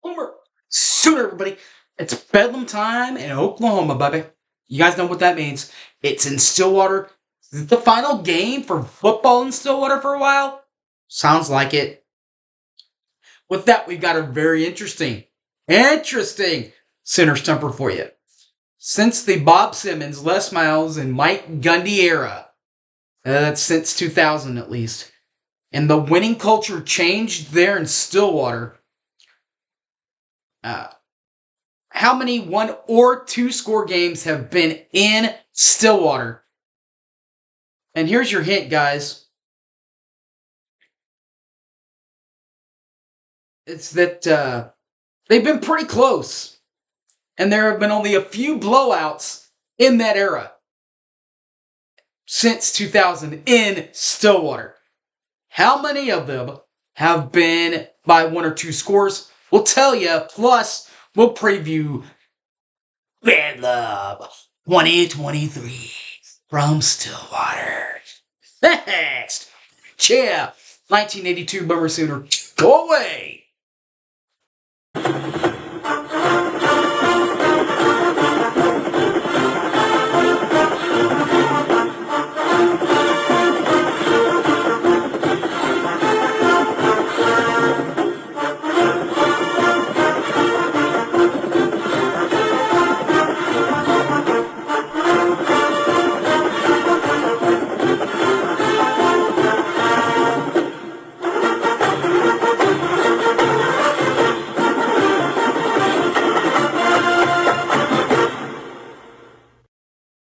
Homer. Sooner, everybody. It's Bedlam time in Oklahoma, baby. You guys know what that means. It's in Stillwater. Is it the final game for football in Stillwater for a while? Sounds like it. With that, we've got a very interesting center stumper for you. Since the Bob Simmons, Les Miles, and Mike Gundy era, that's since 2000 at least, and the winning culture changed there in Stillwater, how many 1 or 2 score games have been in Stillwater? And here's your hint, guys. It's that they've been pretty close. And there have been only a few blowouts in that era since 2000 in Stillwater. How many of them have been by 1 or 2 scores? We'll tell you, plus we'll preview Bedlam 2023 from Stillwater. Next, yeah, 1982 Bummer Sooner. Go away!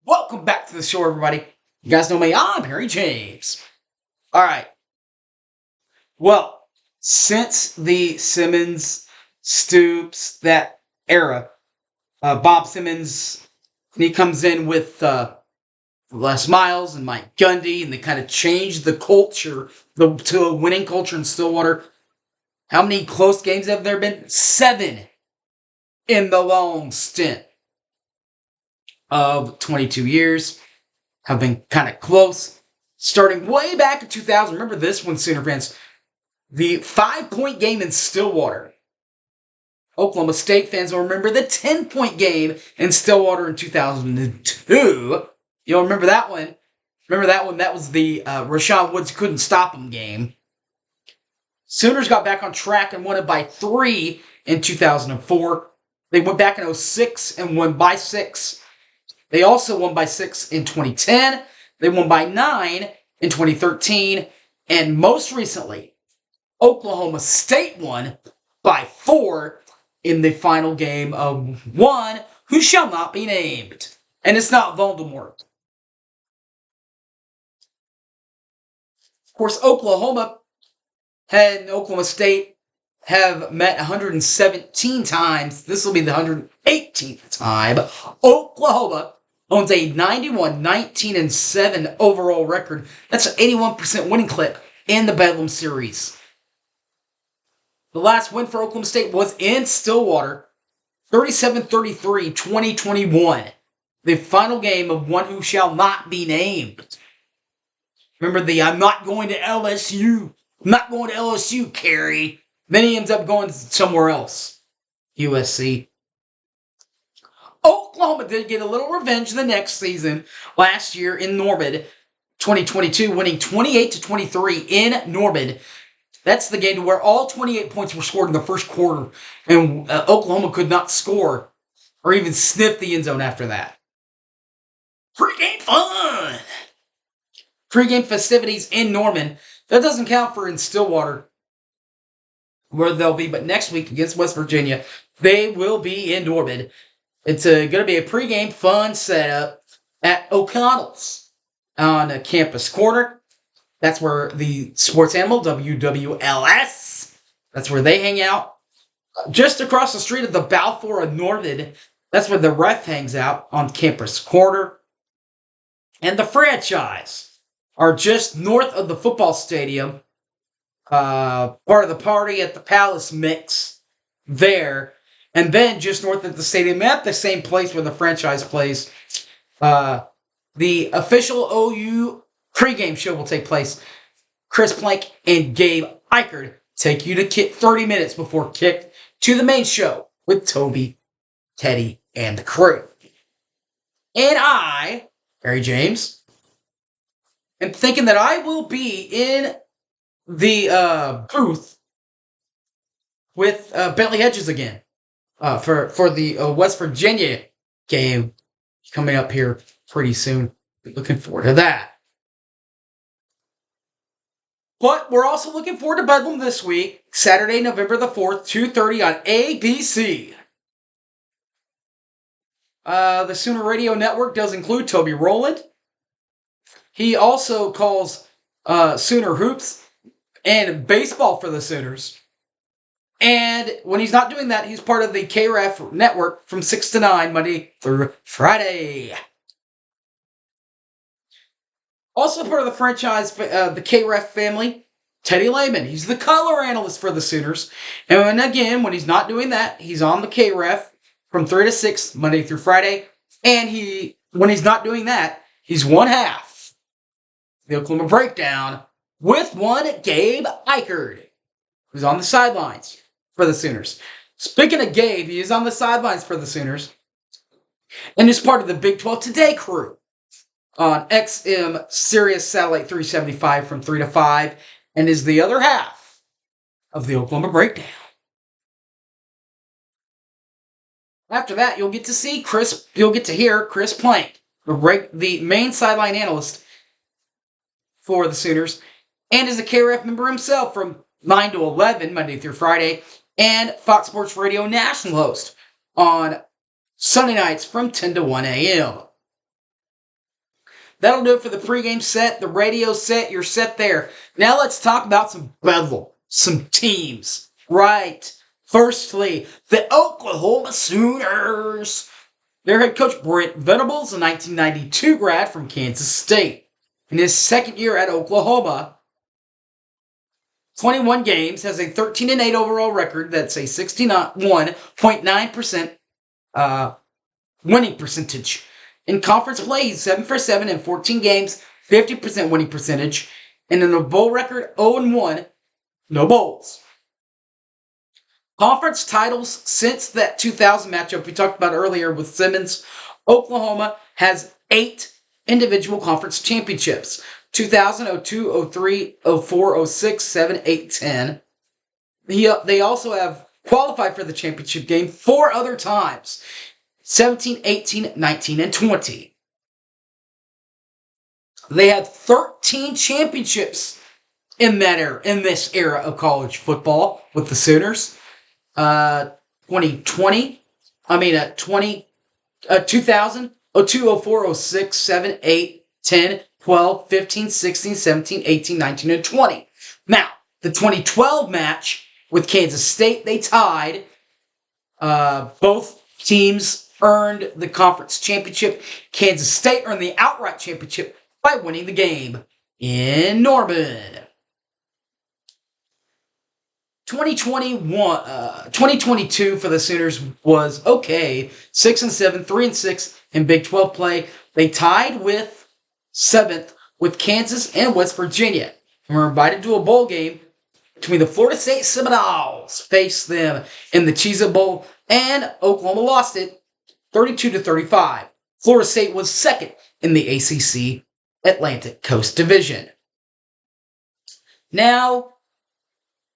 Welcome back to the show, everybody. You guys know me. I'm Harry James. All right. Well, since the Simmons, Stoops, that era, Bob Simmons, he comes in with Les Miles and Mike Gundy, and they kind of changed the culture to a winning culture in Stillwater. How many close games have there been? 7 in the long stint of 22 years. Have been kind of close. Starting way back in 2000. Remember this one, Sooner fans. The 5-point game in Stillwater. Oklahoma State fans will remember the 10-point game in Stillwater in 2002. You'll remember that one. Remember that one? That was the Rashawn Woods couldn't stop him game. Sooners got back on track and won it by 3 in 2004. They went back in 2006 and won by 6. They also won by 6 in 2010. They won by 9 in 2013. And most recently, Oklahoma State won by 4 in the final game of one who shall not be named. And it's not Voldemort. Of course, Oklahoma and Oklahoma State have met 117 times. This will be the 118th time. Oklahoma owns a 91-19-7 overall record. That's an 81% winning clip in the Bedlam series. The last win for Oklahoma State was in Stillwater, 37-33, 2021. The final game of one who shall not be named. Remember the I'm not going to LSU. I'm not going to LSU, Kerry. Then he ends up going somewhere else. USC. Oklahoma did get a little revenge the next season, last year in Norman, 2022, winning 28-23 in Norman. That's the game to where all 28 points were scored in the first quarter, and Oklahoma could not score or even sniff the end zone after that. Pre-game fun! Pre-game festivities in Norman. That doesn't count for in Stillwater, where they'll be, but next week against West Virginia, they will be in Norman. It's going to be a pregame fun setup at O'Connell's on Campus Corner. That's where the sports animal, WWLS, that's where they hang out. Just across the street of the Balfour of Norman, that's where the ref hangs out on Campus Corner. And the franchise are just north of the football stadium, part of the party at the Palace Mix there. And then just north of the stadium, at the same place where the franchise plays, the official OU pregame show will take place. Chris Plank and Gabe Eichert take you to 30 minutes before to the main show with Toby, Teddy, and the crew. And I, Harry James, am thinking that I will be in the booth with Bentley Hedges again for the West Virginia game coming up here pretty soon. Looking forward to that. But we're also looking forward to Bedlam this week, Saturday, November the 4th, 2:30 on ABC. The Sooner Radio Network does include Toby Rowland. He also calls Sooner Hoops and baseball for the Sooners. And when he's not doing that, he's part of the KREF network from 6 to 9, Monday through Friday. Also part of the franchise, the KREF family, Teddy Lehman. He's the color analyst for the Sooners. And again, when he's not doing that, he's on the KREF from 3 to 6, Monday through Friday. And when he's not doing that, he's one half the Oklahoma Breakdown with one Gabe Eichard, who's on the sidelines for the Sooners. Speaking of Gabe, he is on the sidelines for the Sooners and is part of the Big 12 Today crew on XM Sirius Satellite 375 from 3 to 5 and is the other half of the Oklahoma Breakdown. After that, you'll get to hear Chris Plank, the main sideline analyst for the Sooners, and is a KREF member himself from 9 to 11, Monday through Friday, and Fox Sports Radio national host on Sunday nights from 10 to 1 a.m. That'll do it for the pregame set, the radio set, you're set there. Now let's talk about some Bedlam, some teams. Right. Firstly, the Oklahoma Sooners. Their head coach, Brent Venables, a 1992 grad from Kansas State. In his second year at Oklahoma, 21 games, has a 13-8 overall record. That's a 61.9% winning percentage. In conference play, he's 7 for 7 in 14 games, 50% winning percentage. And in a bowl record, 0-1, no bowls. Conference titles since that 2000 matchup we talked about earlier with Simmons, Oklahoma has 8 individual conference championships. 2000, 02, 03, 04, 06, 7, 8, 10. They also have qualified for the championship game 4 other times. 17, 18, 19, and 20. They had 13 championships in this era of college football with the Sooners. 2000, 2000, 02, 04, 06, 7, 8, 10, 12, 15, 16, 17, 18, 19, and 20. Now, the 2012 match with Kansas State, they tied. Both teams earned the conference championship. Kansas State earned the outright championship by winning the game in Norman. 2022 for the Sooners was okay. 6-7, 3-6 in Big 12 play. They tied with 7th with Kansas and West Virginia and were invited to a bowl game between the Florida State Seminoles. Faced them in the Cheez-It Bowl, and Oklahoma lost it 32-35. Florida State was second in the ACC Atlantic Coast Division. Now,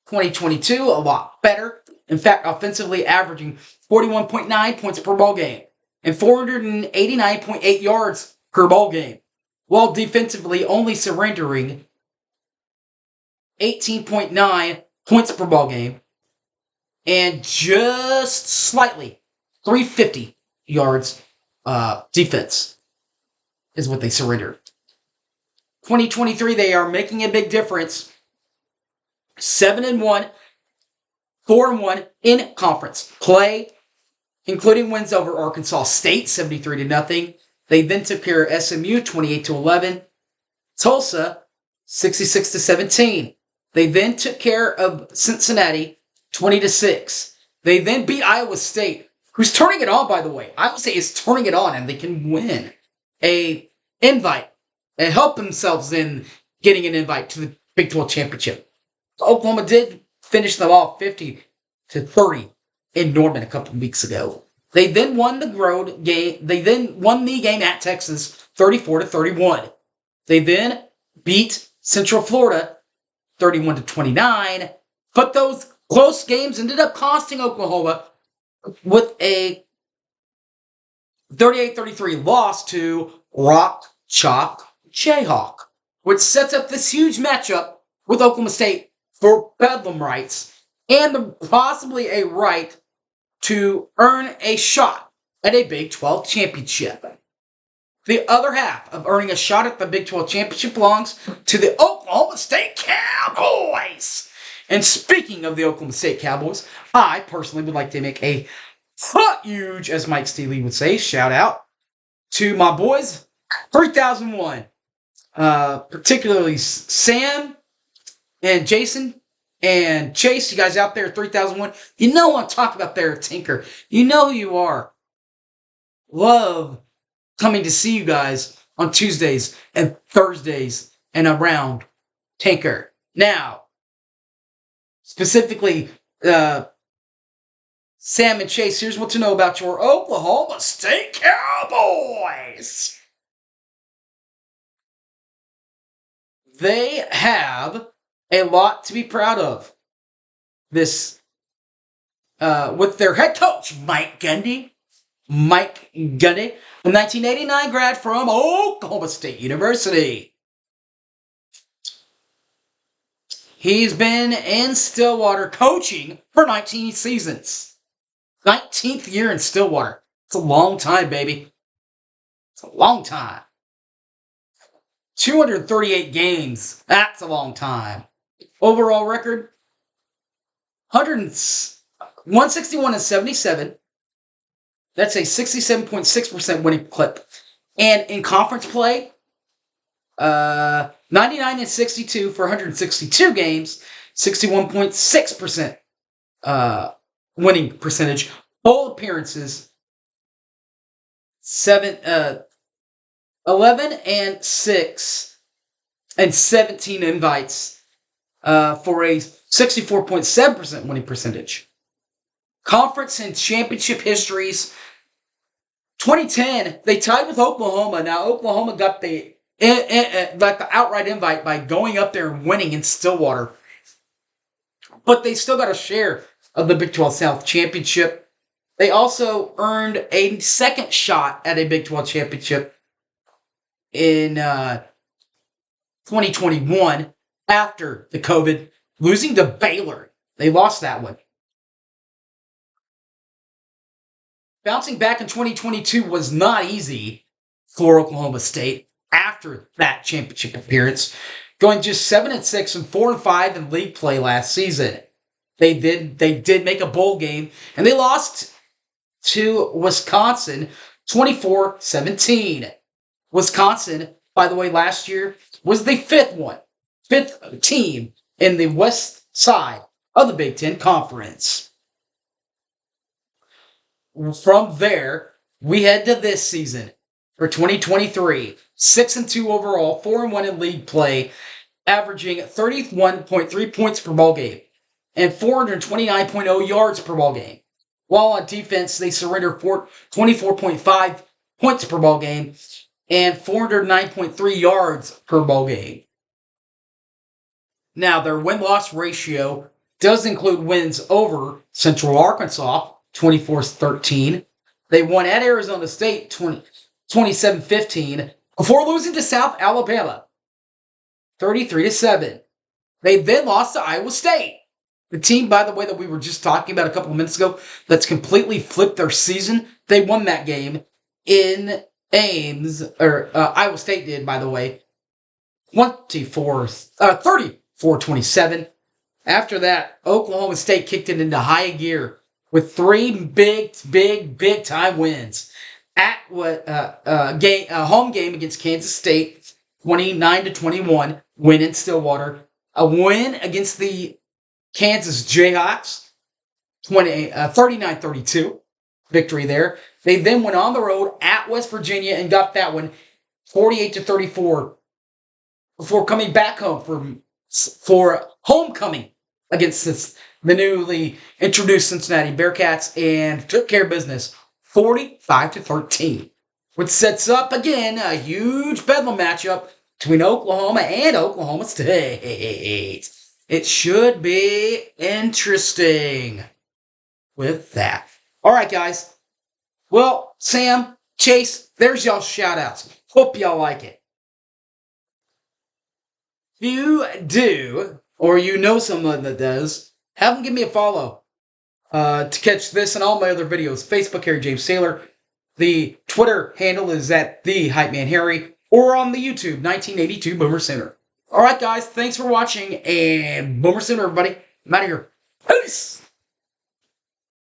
2022, a lot better. In fact, offensively averaging 41.9 points per ball game and 489.8 yards per ball game, while defensively only surrendering 18.9 points per ball game and just slightly 350 yards defense is what they surrendered. 2023, they are making a big difference. 7-1, 4-1 in conference play, including wins over Arkansas State, 73-0. They then took care of SMU, 28-11. Tulsa, 66-17. They then took care of Cincinnati, 20-6. They then beat Iowa State, who's turning it on, by the way. Iowa State is turning it on, and they can win a invite and help themselves in getting an invite to the Big 12 championship. Oklahoma did finish them off 50-30 in Norman a couple of weeks ago. They then won the road game. They then won the game at Texas 34-31. They then beat Central Florida 31-29. But those close games ended up costing Oklahoma with a 38-33 loss to Rock Chalk Jayhawk, which sets up this huge matchup with Oklahoma State for Bedlam rights and possibly a right to earn a shot at a Big 12 championship. The other half of earning a shot at the Big 12 championship belongs to the Oklahoma State Cowboys. And speaking of the Oklahoma State Cowboys, I personally would like to make a huge, as Mike Steele would say, shout out to my boys, 3001. Particularly Sam and Jason and Chase, you guys out there at 3001. You know what I'm talking about there, Tinker. You know who you are. Love coming to see you guys on Tuesdays and Thursdays and around Tinker. Now, specifically, Sam and Chase, here's what to know about your Oklahoma State Cowboys. They have a lot to be proud of. This, with their head coach, Mike Gundy. Mike Gundy, a 1989 grad from Oklahoma State University. He's been in Stillwater coaching for 19 seasons. 19th year in Stillwater. It's a long time, baby. It's a long time. 238 games. That's a long time. Overall record, 161-77. That's a 67.6% winning clip. And in conference play, 99-62 for 162 games, 61.6% winning percentage. Bowl appearances, 11-6 and 17 invites for a 64.7% winning percentage. Conference and championship histories. 2010, they tied with Oklahoma. Now, Oklahoma got the outright invite by going up there and winning in Stillwater. But they still got a share of the Big 12 South Championship. They also earned a second shot at a Big 12 Championship in 2021 after the COVID, losing to Baylor. They lost that one. Bouncing back in 2022 was not easy for Oklahoma State after that championship appearance, going just 7-6 and 4-5 in league play last season. They did make a bowl game, and they lost to Wisconsin 24-17. Wisconsin, by the way, last year was the fifth team in the west side of the Big Ten Conference. From there, we head to this season for 2023. 6-2 overall, 4-1 in league play, averaging 31.3 points per ball game and 429.0 yards per ball game. While on defense, they surrender 24.5 points per ball game and 409.3 yards per ball game. Now, their win-loss ratio does include wins over Central Arkansas, 24-13. They won at Arizona State 27-15 before losing to South Alabama 33-7. They then lost to Iowa State. The team, by the way, that we were just talking about a couple of minutes ago, that's completely flipped their season. They won that game in Ames, or Iowa State did, by the way, 34-27. After that, Oklahoma State kicked it into high gear with three big time wins. At home game against Kansas State, 29-21, win in Stillwater. A win against the Kansas Jayhawks, 39-32, victory there. They then went on the road at West Virginia and got that one 48-34 before coming back home for homecoming against the newly introduced Cincinnati Bearcats and took care of business 45-13, which sets up again a huge Bedlam matchup between Oklahoma and Oklahoma State. It should be interesting with that. All right, guys. Well, Sam, Chase, there's y'all's shout outs. Hope y'all like it. If you do, or you know someone that does, have them give me a follow to catch this and all my other videos. Facebook, Harry James Taylor. The Twitter handle is at the Hype Man Harry, or on the YouTube, 1982 Boomer Sooner. All right, guys, thanks for watching, and Boomer Sooner, everybody. I'm out of here. Peace!